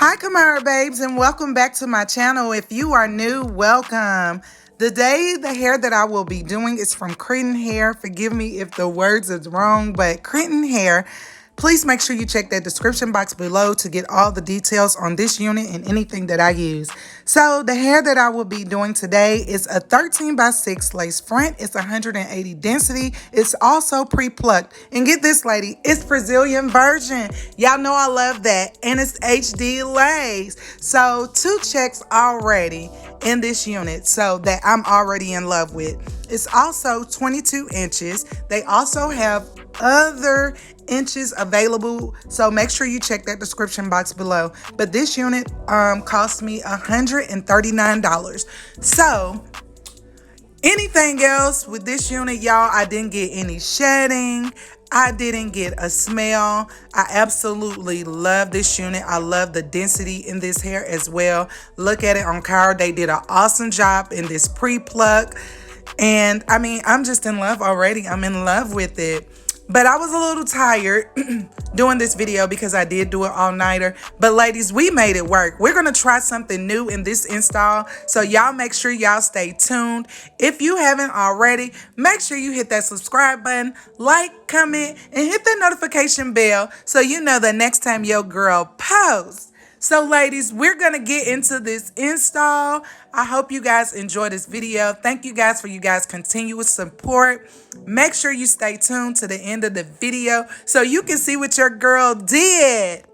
Hi Kamara babes, and welcome back to my channel. If you are new, welcome. The hair that I will be doing is from Creathair. Forgive me if the words is wrong, but Creathair. Please make sure you check that description box below to get all the details on this unit and anything that I use. So the hair that I will be doing today is a 13x6 lace front. It's 180 density. It's also pre-plucked. And get this, lady, it's Brazilian version. Y'all know I love that. And it's HD lace. So 2 checks already in this unit, so that I'm already in love with. It's also 22 inches. They also have other inches available, so make sure you check that description box below. But this unit cost me $139. So anything else with this unit, y'all, I didn't get any shedding. I didn't get a smell. I absolutely love this unit. I love the density in this hair as well. Look at it on Cara. They did an awesome job in this pre-pluck. And I mean, I'm just in love already. I'm in love with it. But I was a little tired doing this video because I did do it all-nighter. But ladies, we made it work. We're going to try something new in this install. So y'all make sure y'all stay tuned. If you haven't already, make sure you hit that subscribe button, like, comment, and hit the notification bell so you know the next time your girl posts. So ladies, we're going to get into this install. I hope you guys enjoy this video. Thank you guys for continuous support. Make sure you stay tuned to the end of the video so you can see what your girl did.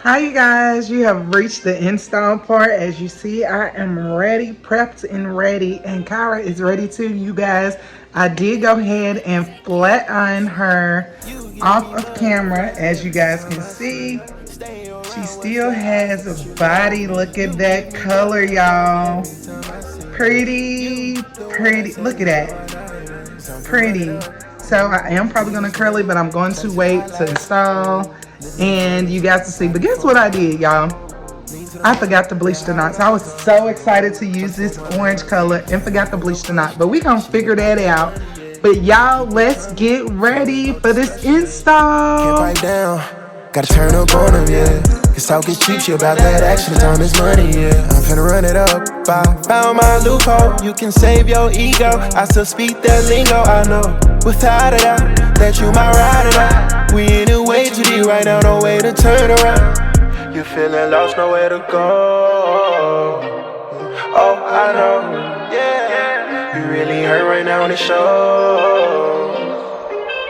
Hi you guys, you have reached the install part. As you see, I am ready, prepped and ready, and Cara is ready too, you guys. I did go ahead and flat iron her off of camera. As you guys can see, she still has a body. Look at that color, y'all. Pretty. Look at that. Pretty. So I am probably going to curl it, but I'm going to wait to install and you guys to see. But guess what I did, y'all? I forgot to bleach the knots. I was so excited to use this orange color and forgot to bleach the knot. But we gonna figure that out. But y'all, let's get ready for this install. Get right down. Gotta turn up on them, yeah. Cause talk is cheap, shit about that action, time is money, yeah. I'm finna run it up, I found my loophole. You can save your ego, I still speak that lingo, I know. Without a doubt, that you might ride it out. We in a way too deep right now, no way to turn around. You feeling lost, nowhere to go. Oh, I know, yeah. You really hurt right now in the show.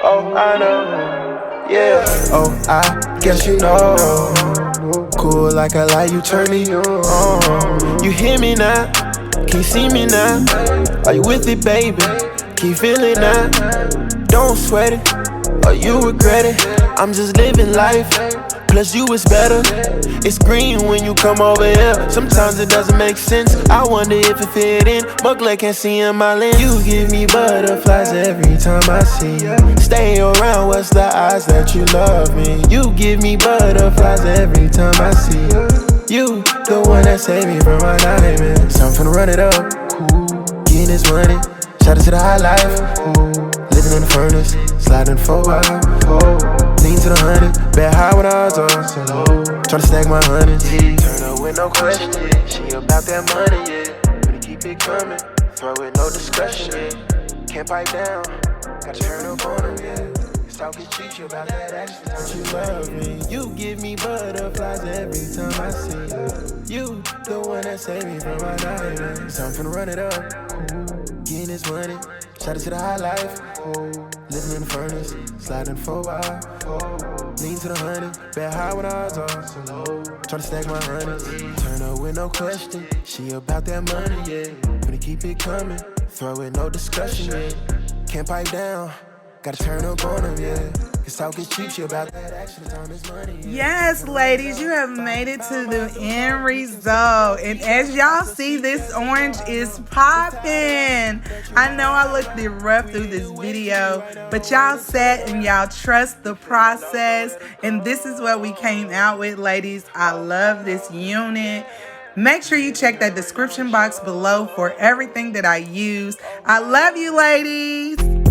Oh, I know, yeah. Oh, I guess you know. Cool like a light, you turn me on. You hear me now, can you see me now? Are you with it, baby? Keep feeling now. Don't sweat it, or you regret it. I'm just living life. Plus you is better. It's green when you come over here. Sometimes it doesn't make sense. I wonder if it fit in. Mugler can't see in my lens. You give me butterflies every time I see you. Stay around, what's the odds that you love me? You give me butterflies every time I see you. You, the one that saved me from my nightmares. So I'm finna run it up, getting this money. Shout out to the high life, living in the furnace, sliding for a while. Lean to the 100, bet high when odds are so low. Tryna stack my hundreds, turn up with no question. She about that money, yeah. Gonna keep it coming, throw it no discussion. Yeah. Can't pipe down, gotta turn up on her, yeah. Talk and treat you about that action. Don't you love me? You give me butterflies every time I see you. You, the one that saved me from my nightmares. So I'm finna run it up, getting this money. Shout out to the high life, living in the furnace, sliding for a while. Lean to the 100, bet high when odds are so low. Tryna stack my hundreds, turn up with no question. She about that money, yeah. Gonna keep it coming, throw it no discussion, yeah. Can't pipe down. Gotta turn up on them, yeah. Cause talk is cheap, she about that action, time is money. Yeah. Yes, ladies, you have made it to the end result. And as y'all see, this orange is popping. I know I looked it rough through this video, but y'all sat and y'all trust the process. And this is what we came out with, ladies. I love this unit. Make sure you check that description box below for everything that I use. I love you, ladies.